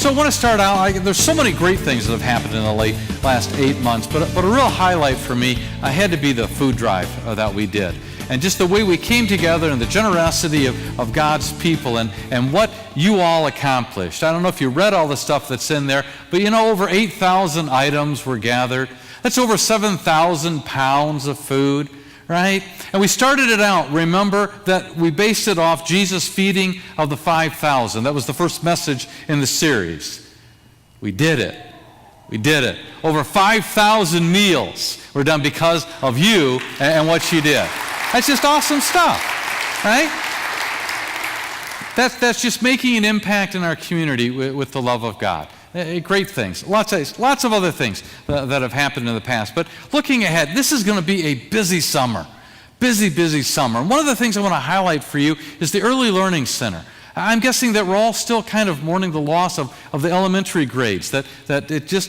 So I want to start out, there's so many great things that have happened in the last 8 months, but a real highlight for me had to be the food drive that we did. And just the way we came together and the generosity of God's people and what you all accomplished. I don't know if you read all the stuff that's in there, but over 8,000 items were gathered. That's over 7,000 pounds of food, right? And we started it out, remember that we based it off Jesus' feeding of the 5,000. That was the first message in the series. We did it. We did it. Over 5,000 meals were done because of you and what you did. That's just awesome stuff, right? That's just making an impact in our community with the love of God. Great things. Lots of other things that have happened in the past. But looking ahead, this is going to be a busy summer. Busy summer. And one of the things I want to highlight for you is the Early Learning Center. I'm guessing that we're all still kind of mourning the loss of the elementary grades, that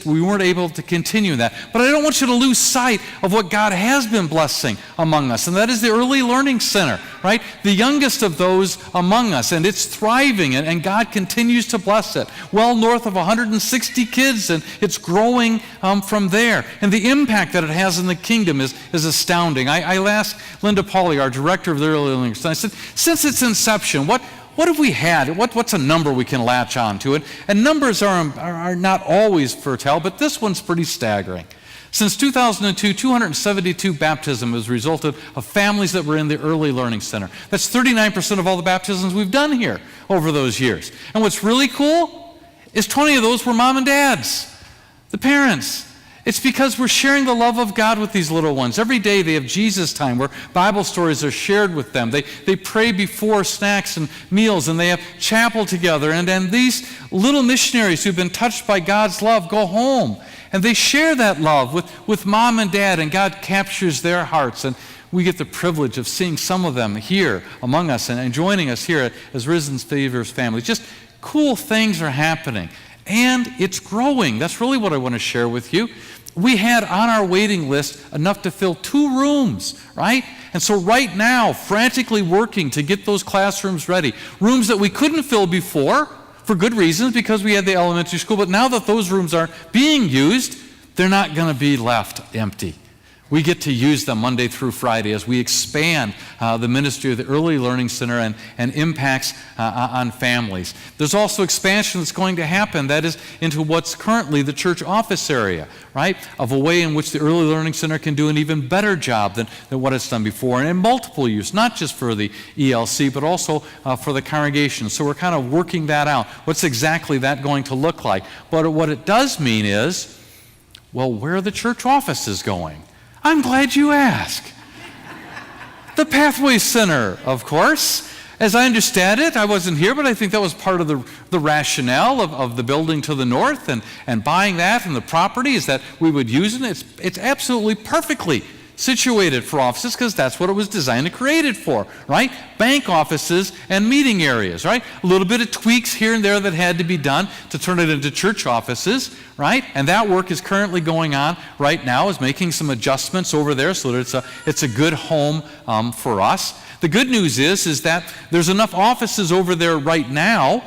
we weren't able to continue that. But I don't want you to lose sight of what God has been blessing among us, and that is the Early Learning Center, right? The youngest of those among us, and it's thriving, and God continues to bless it. Well north of 160 kids, and it's growing from there. And the impact that it has in the kingdom is astounding. I asked Linda Pauly, our director of the Early Learning Center, I said, since its inception, what have we had? What's a number we can latch on to? And numbers are not always fertile, but this one's pretty staggering. Since 2002, 272 baptisms has resulted of families that were in the Early Learning Center. That's 39% of all the baptisms we've done here over those years. And what's really cool is 20 of those were mom and dads, the parents. It's because we're sharing the love of God with these little ones. Every day they have Jesus time where Bible stories are shared with them. They pray before snacks and meals, and they have chapel together. And then these little missionaries who've been touched by God's love go home, and they share that love with mom and dad, and God captures their hearts. And we get the privilege of seeing some of them here among us and joining us here as Risen Savior's family. Just cool things are happening. And it's growing. That's really what I want to share with you. We had on our waiting list enough to fill 2 rooms, right? And so right now, frantically working to get those classrooms ready. Rooms that we couldn't fill before, for good reasons, because we had the elementary school. But now that those rooms are being used, they're not going to be left empty. We get to use them Monday through Friday as we expand the ministry of the Early Learning Center and impacts on families. There's also expansion that's going to happen, that is into what's currently the church office area, right? Of a way in which the Early Learning Center can do an even better job than what it's done before, and in multiple use, not just for the ELC, but also for the congregation. So we're kind of working that out. What's exactly that going to look like? But what it does mean is, well, where are the church offices going? I'm glad you asked. The Pathways Center, of course. As I understand it, I wasn't here, but I think that was part of the rationale of the building to the north and buying that and the property is that we would use it. It's absolutely perfectly situated for offices because that's what it was designed and created for, right? Bank offices and meeting areas, right? A little bit of tweaks here and there that had to be done to turn it into church offices, right? And that work is currently going on right now, is making some adjustments over there so that it's a good home for us. The good news is that there's enough offices over there right now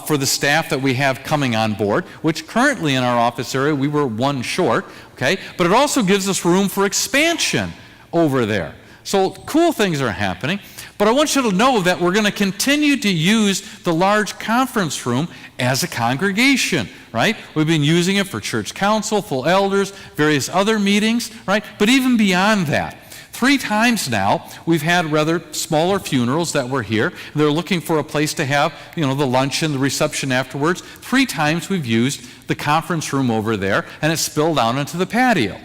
for the staff that we have coming on board, which currently in our office area we were 1 short, okay? But it also gives us room for expansion over there. So cool things are happening. But I want you to know that we're going to continue to use the large conference room as a congregation, right? We've been using it for church council, full elders, various other meetings, right? But even beyond that, 3 times now, we've had rather smaller funerals that were here. They're looking for a place to have, the luncheon, the reception afterwards. 3 times we've used the conference room over there, and it's spilled out into the patio.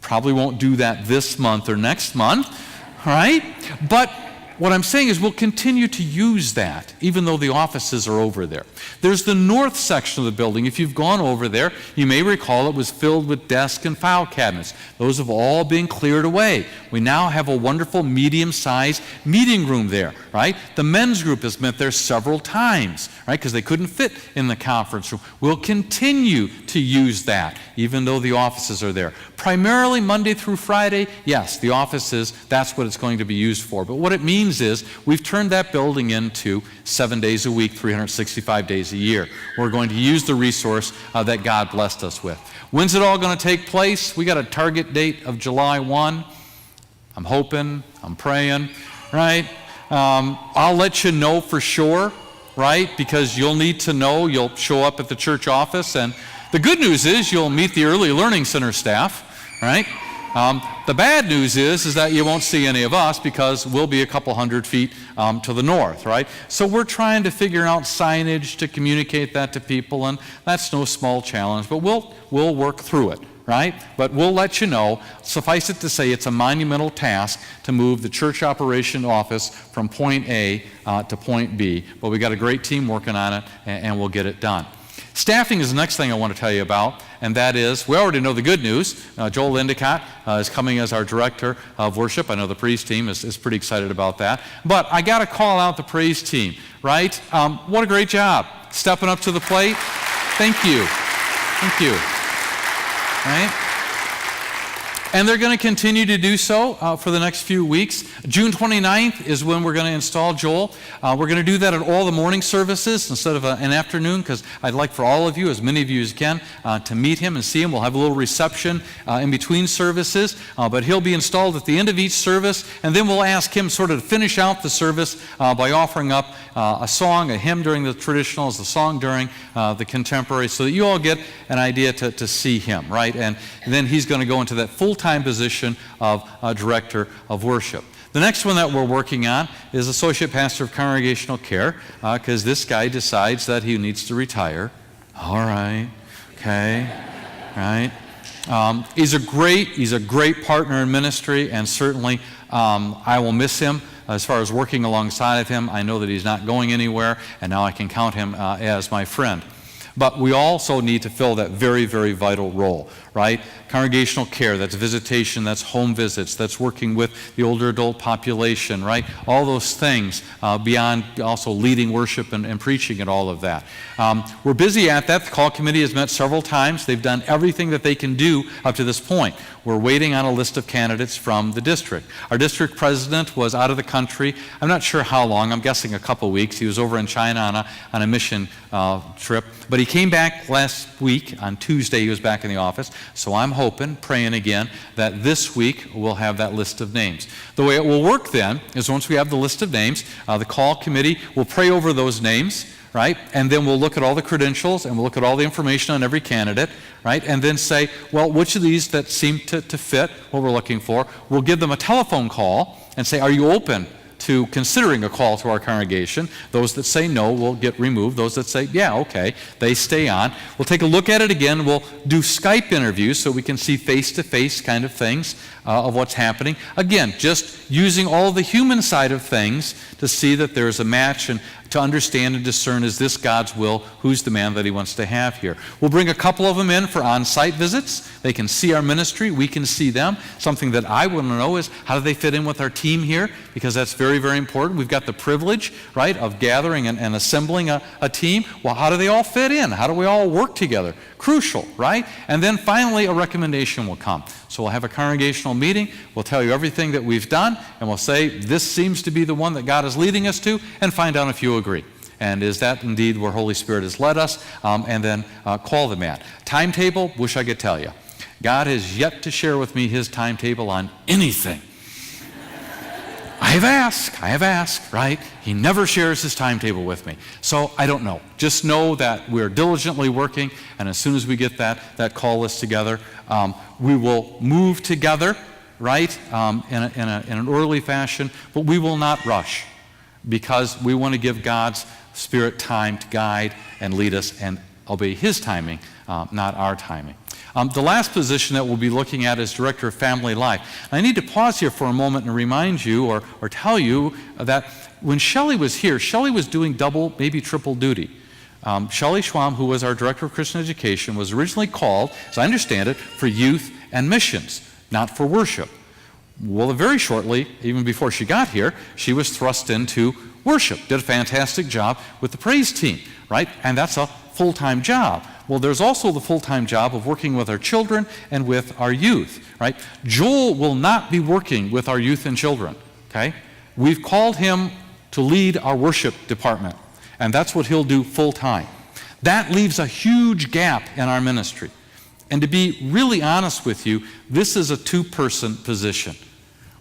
Probably won't do that this month or next month, right? But what I'm saying is we'll continue to use that, even though the offices are over there. There's the north section of the building. If you've gone over there, you may recall it was filled with desks and file cabinets. Those have all been cleared away. We now have a wonderful medium-sized meeting room there, right? The men's group has met there several times, right? Because they couldn't fit in the conference room. We'll continue to use that, even though the offices are there. Primarily Monday through Friday, yes, the offices, that's what it's going to be used for. But what it means means is we've turned that building into 7 days a week, 365 days a year. We're going to use the resource that God blessed us with. When's it all going to take place? We got a target date of July 1. I'm hoping, I'm praying, right? I'll let you know for sure, right? Because you'll need to know. You'll show up at the church office, and the good news is you'll meet the Early Learning Center staff, right? The bad news is that you won't see any of us because we'll be a couple hundred feet to the north, right? So we're trying to figure out signage to communicate that to people, and that's no small challenge, but we'll work through it, right? But we'll let you know. Suffice it to say, it's a monumental task to move the church operation office from point A to point B, but we got a great team working on it, and we'll get it done. Staffing is the next thing I want to tell you about, and that is, we already know the good news. Joel Endicott is coming as our director of worship. I know the praise team is pretty excited about that. But I got to call out the praise team, right? What a great job. Stepping up to the plate. Thank you. Thank you. Right? And they're going to continue to do so for the next few weeks. June 29th is when we're going to install Joel. We're going to do that at all the morning services instead of an afternoon, because I'd like for all of you, as many of you as can, to meet him and see him. We'll have a little reception in between services, but he'll be installed at the end of each service, and then we'll ask him sort of to finish out the service by offering up a song, a hymn during the traditionals, a song during the contemporary, so that you all get an idea to see him, right? And then he's going to go into that full-time position of director of worship. The next one that we're working on is associate pastor of congregational care, because this guy decides that he needs to retire. All right, okay, right. He's a great partner in ministry, and certainly I will miss him. As far as working alongside of him, I know that he's not going anywhere, and now I can count him as my friend. But we also need to fill that very, very vital role, right? Congregational care, that's visitation, that's home visits, that's working with the older adult population, right? All those things beyond also leading worship and preaching and all of that. We're busy at that. The call committee has met several times. They've done everything that they can do up to this point. We're waiting on a list of candidates from the district. Our district president was out of the country. I'm not sure how long. I'm guessing a couple weeks. He was over in China on a mission trip. But he came back last week. On Tuesday, he was back in the office. So I'm hoping, praying again, that this week we'll have that list of names. The way it will work then is once we have the list of names, the call committee will pray over those names, right? And then we'll look at all the credentials and we'll look at all the information on every candidate, right? And then say, well, which of these that seem to fit what we're looking for? We'll give them a telephone call and say, are you open to considering a call to our congregation? Those that say no will get removed. Those that say, yeah, okay, they stay on. We'll take a look at it again. We'll do Skype interviews so we can see face-to-face kind of things of what's happening. Again, just using all the human side of things to see that there's a match and to understand and discern, is this God's will? Who's the man that he wants to have here? We'll bring a couple of them in for on-site visits. They can see our ministry. We can see them. Something that I want to know is, how do they fit in with our team here? Because that's very, very important. We've got the privilege, right, of gathering and assembling a team. Well, how do they all fit in? How do we all work together? Crucial, right? And then finally, a recommendation will come. So we'll have a congregational meeting. We'll tell you everything that we've done, and we'll say, this seems to be the one that God is leading us to, and find out if you agree. And is that indeed where Holy Spirit has led us? And then call the man. Timetable, wish I could tell you. God has yet to share with me his timetable on anything. I have asked, right? He never shares his timetable with me. So I don't know. Just know that we're diligently working, and as soon as we get that call list together, we will move together, right, in an orderly fashion, but we will not rush, because we want to give God's Spirit time to guide and lead us and obey his timing, not our timing. The last position that we'll be looking at is Director of Family Life. I need to pause here for a moment and remind you or tell you that when Shelley was here, Shelley was doing double, maybe triple duty. Shelley Schwam, who was our Director of Christian Education, was originally called, as I understand it, for youth and missions, not for worship. Well, very shortly, even before she got here, she was thrust into worship. Did a fantastic job with the praise team, right? And that's a full-time job. Well, there's also the full-time job of working with our children and with our youth, right? Joel will not be working with our youth and children, okay? We've called him to lead our worship department, and that's what he'll do full time. That leaves a huge gap in our ministry. And to be really honest with you, this is a two-person position.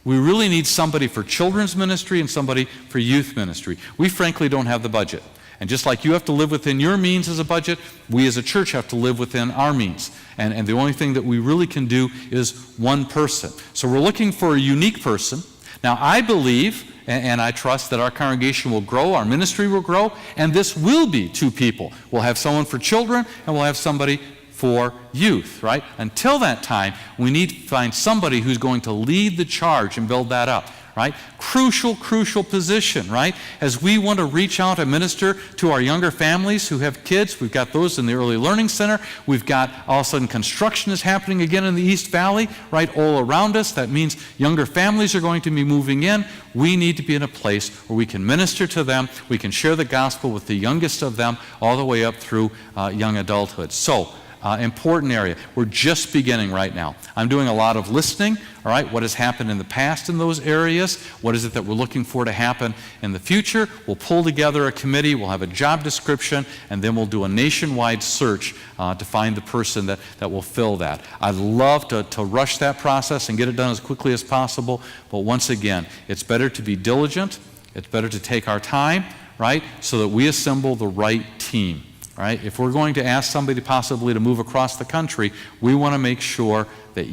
We really need somebody for children's ministry and somebody for youth ministry. We frankly don't have the budget. And just like you have to live within your means as a budget, we as a church have to live within our means. And the only thing that we really can do is one person. So we're looking for a unique person. Now, I believe and I trust that our congregation will grow, our ministry will grow, and this will be two people. We'll have someone for children, and we'll have somebody for youth, right? Until that time, we need to find somebody who's going to lead the charge and build that up, right? Crucial position, right? As we want to reach out and minister to our younger families who have kids, we've got those in the Early Learning Center. We've got, all of a sudden, construction is happening again in the East Valley, right, all around us. That means younger families are going to be moving in. We need to be in a place where we can minister to them. We can share the gospel with the youngest of them all the way up through young adulthood. So, important area. We're just beginning right now. I'm doing a lot of listening, all right, what has happened in the past in those areas, what is it that we're looking for to happen in the future. We'll pull together a committee, we'll have a job description, and then we'll do a nationwide search to find the person that will fill that. I'd love to rush that process and get it done as quickly as possible, but once again, it's better to be diligent, it's better to take our time, right, so that we assemble the right team. Right? If we're going to ask somebody possibly to move across the country, we want to make sure that,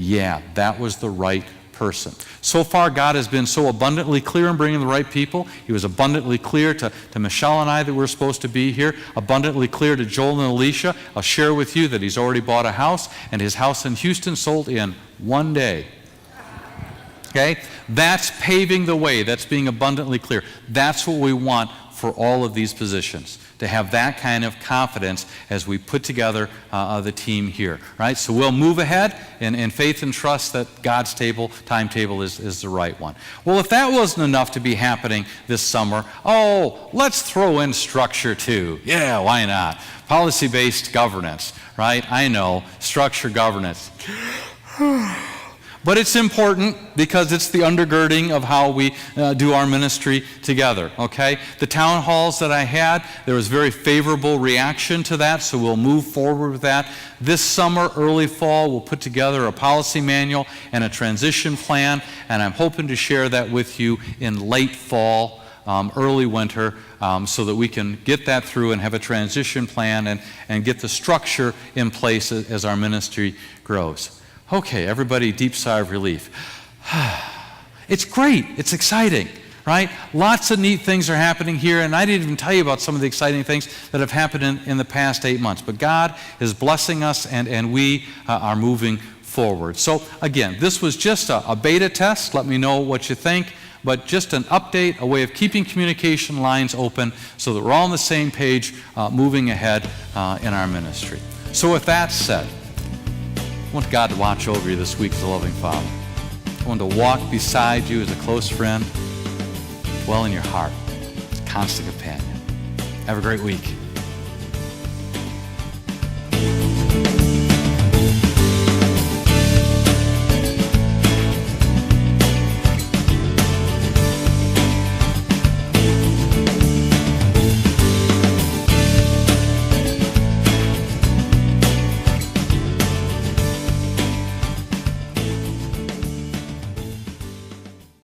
that was the right person. So far, God has been so abundantly clear in bringing the right people. He was abundantly clear to Michelle and I that we're supposed to be here, abundantly clear to Joel and Alicia. I'll share with you that he's already bought a house, and his house in Houston sold in one day. Okay? That's paving the way. That's being abundantly clear. That's what we want for all of these positions, to have that kind of confidence as we put together the team here, right? So we'll move ahead in faith and trust that God's timetable is the right one. Well, if that wasn't enough to be happening this summer, let's throw in structure too. Yeah, why not? Policy-based governance, right? I know, structure governance. But it's important because it's the undergirding of how we do our ministry together, okay? The town halls that I had, there was very favorable reaction to that, so we'll move forward with that. This summer, early fall, we'll put together a policy manual and a transition plan, and I'm hoping to share that with you in late fall, early winter, so that we can get that through and have a transition plan and get the structure in place as our ministry grows. Okay, everybody, deep sigh of relief. It's great. It's exciting, right? Lots of neat things are happening here, and I didn't even tell you about some of the exciting things that have happened in the past 8 months. But God is blessing us, and we are moving forward. So, again, this was just a beta test. Let me know what you think. But just an update, a way of keeping communication lines open so that we're all on the same page moving ahead in our ministry. So with that said, I want God to watch over you this week as a loving Father. I want to walk beside you as a close friend, dwell in your heart as a constant companion. Have a great week.